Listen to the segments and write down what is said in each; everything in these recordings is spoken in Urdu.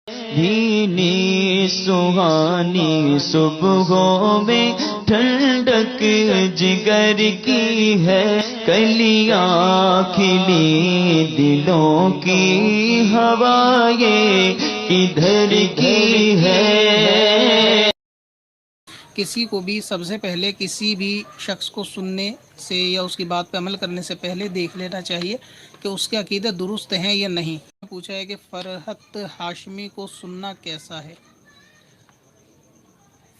بھینی سہانی صبحوں میں ٹھنڈک جگر کی ہے، کلیاں کھلی دلوں کی ہوا یہ کدھر کی ہے۔ کسی کو بھی سب سے پہلے کسی بھی شخص کو سننے سے یا اس کی بات پہ عمل کرنے سے پہلے دیکھ لینا چاہیے کہ اس کے عقیدے درست ہیں یا نہیں۔ پوچھا ہے کہ فرحت ہاشمی کو سننا کیسا ہے؟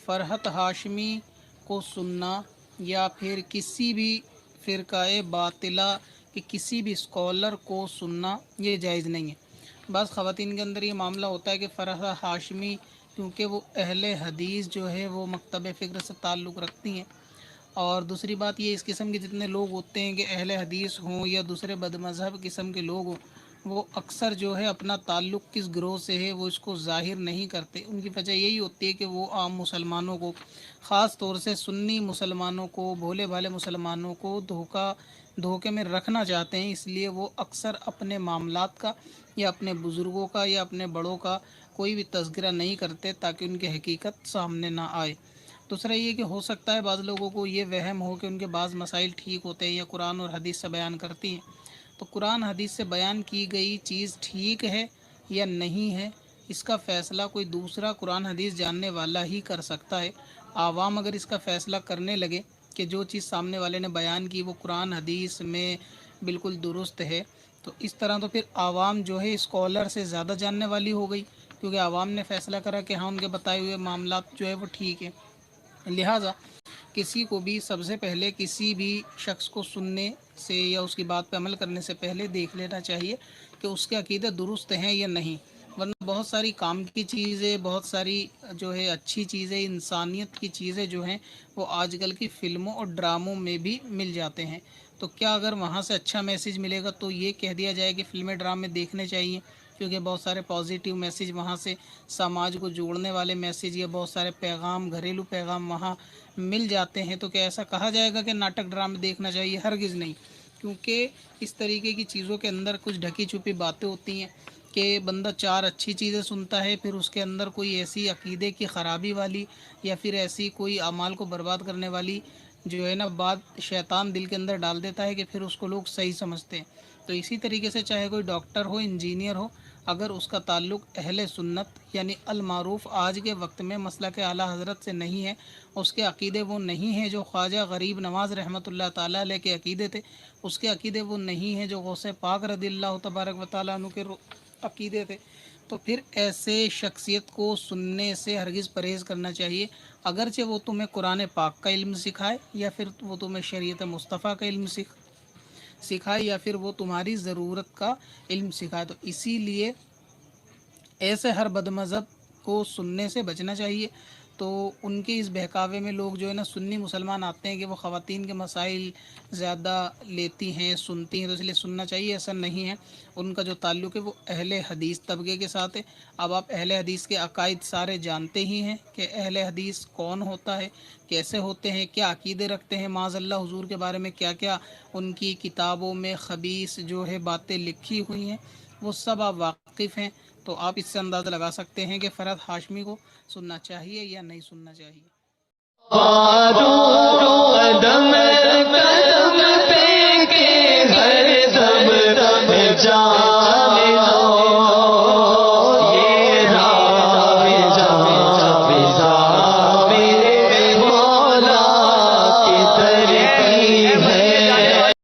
فرحت ہاشمی کو سننا یا پھر کسی بھی فرقہ باطلہ کہ کسی بھی اسکالر کو سننا یہ جائز نہیں ہے۔ بعض خواتین کے اندر یہ معاملہ ہوتا ہے کہ فرحت ہاشمی کیونکہ وہ اہل حدیث جو ہے وہ مکتب فکر سے تعلق رکھتی ہیں، اور دوسری بات یہ اس قسم کے جتنے لوگ ہوتے ہیں کہ اہل حدیث ہوں یا دوسرے بد مذہب قسم کے لوگ ہوں، وہ اکثر جو ہے اپنا تعلق کس گروہ سے ہے وہ اس کو ظاہر نہیں کرتے۔ ان کی وجہ یہی ہوتی ہے کہ وہ عام مسلمانوں کو، خاص طور سے سنی مسلمانوں کو، بھولے بھالے مسلمانوں کو دھوکے میں رکھنا چاہتے ہیں، اس لیے وہ اکثر اپنے معاملات کا یا اپنے بزرگوں کا یا اپنے بڑوں کا کوئی بھی تذکرہ نہیں کرتے تاکہ ان کی حقیقت سامنے نہ آئے۔ دوسرا یہ کہ ہو سکتا ہے بعض لوگوں کو یہ وہم ہو کہ ان کے بعض مسائل ٹھیک ہوتے ہیں یا قرآن اور حدیث سے بیان کرتی ہیں، تو قرآن حدیث سے بیان کی گئی چیز ٹھیک ہے یا نہیں ہے، اس کا فیصلہ کوئی دوسرا قرآن حدیث جاننے والا ہی کر سکتا ہے۔ عوام اگر اس کا فیصلہ کرنے لگے کہ جو چیز سامنے والے نے بیان کی وہ قرآن حدیث میں بالکل درست ہے، تو اس طرح تو پھر عوام جو ہے اسکالر سے زیادہ جاننے والی ہو گئی، کیونکہ عوام نے فیصلہ کرا کہ ہاں ان کے بتائے ہوئے معاملات جو ہے وہ ٹھیک ہے۔ لہٰذا کسی کو بھی سب سے پہلے کسی بھی شخص کو سننے سے یا اس کی بات پہ عمل کرنے سے پہلے دیکھ لینا چاہیے کہ اس کے عقیدے درست ہیں یا نہیں، ورنہ بہت ساری کام کی چیزیں، بہت ساری جو ہے اچھی چیزیں، انسانیت کی چیزیں جو ہیں وہ آج کل کی فلموں اور ڈراموں میں بھی مل جاتے ہیں۔ تو کیا اگر وہاں سے اچھا میسیج ملے گا تو یہ کہہ دیا جائے کہ فلمیں ڈرامے دیکھنے چاہیے، کیونکہ بہت سارے پازیٹیو میسیج وہاں سے، سماج کو جوڑنے والے میسیج یا بہت سارے پیغام، گھریلو پیغام وہاں مل جاتے ہیں، تو کیا ایسا کہا جائے گا کہ ناٹک ڈرامے دیکھنا چاہیے؟ ہرگز نہیں، کیونکہ اس طریقے کی چیزوں کے اندر کچھ ڈھکی چھپی باتیں ہوتی ہیں کہ بندہ چار اچھی چیزیں سنتا ہے، پھر اس کے اندر کوئی ایسی عقیدے کی خرابی والی یا پھر ایسی کوئی اعمال کو برباد کرنے والی جو ہے نا بات شیطان دل کے اندر ڈال دیتا ہے کہ پھر اس کو لوگ صحیح سمجھتے ہیں۔ تو اسی طریقے سے چاہے کوئی ڈاکٹر ہو، انجینئر ہو، اگر اس کا تعلق اہل سنت یعنی المعروف آج کے وقت میں مسلک اعلیٰ حضرت سے نہیں ہے، اس کے عقیدے وہ نہیں ہیں جو خواجہ غریب نواز رحمۃ اللہ تعالیٰ علیہ کے عقیدے تھے، اس کے عقیدے وہ نہیں ہیں جو غوث پاک رضی اللہ تبارک و تعالیٰ عنہ کے عقیدے تھے، تو پھر ایسے شخصیت کو سننے سے ہرگز پرہیز کرنا چاہیے، اگرچہ وہ تمہیں قرآن پاک کا علم سکھائے یا پھر وہ تمہیں شریعت مصطفیٰ کا علم سکھائے یا پھر وہ تمہاری ضرورت کا علم سکھائے۔ تو اسی لیے ایسے ہر بد مذہب کو سننے سے بچنا چاہیے۔ تو ان کے اس بہکاوے میں لوگ جو ہے نا سنی مسلمان آتے ہیں کہ وہ خواتین کے مسائل زیادہ لیتی ہیں، سنتی ہیں، تو اس لیے سننا چاہیے، ایسا نہیں ہے۔ ان کا جو تعلق ہے وہ اہل حدیث طبقے کے ساتھ ہے۔ اب آپ اہل حدیث کے عقائد سارے جانتے ہی ہیں کہ اہل حدیث کون ہوتا ہے، کیسے ہوتے ہیں، کیا عقیدے رکھتے ہیں، معاذ اللہ حضور کے بارے میں کیا کیا ان کی کتابوں میں خبیث جو ہے باتیں لکھی ہوئی ہیں، وہ سب آپ واقف ہیں۔ تو آپ اس سے اندازہ لگا سکتے ہیں کہ فرحت ہاشمی کو سننا چاہیے یا نہیں سننا چاہیے۔ قدم قدم پہ کہ ہر دم جان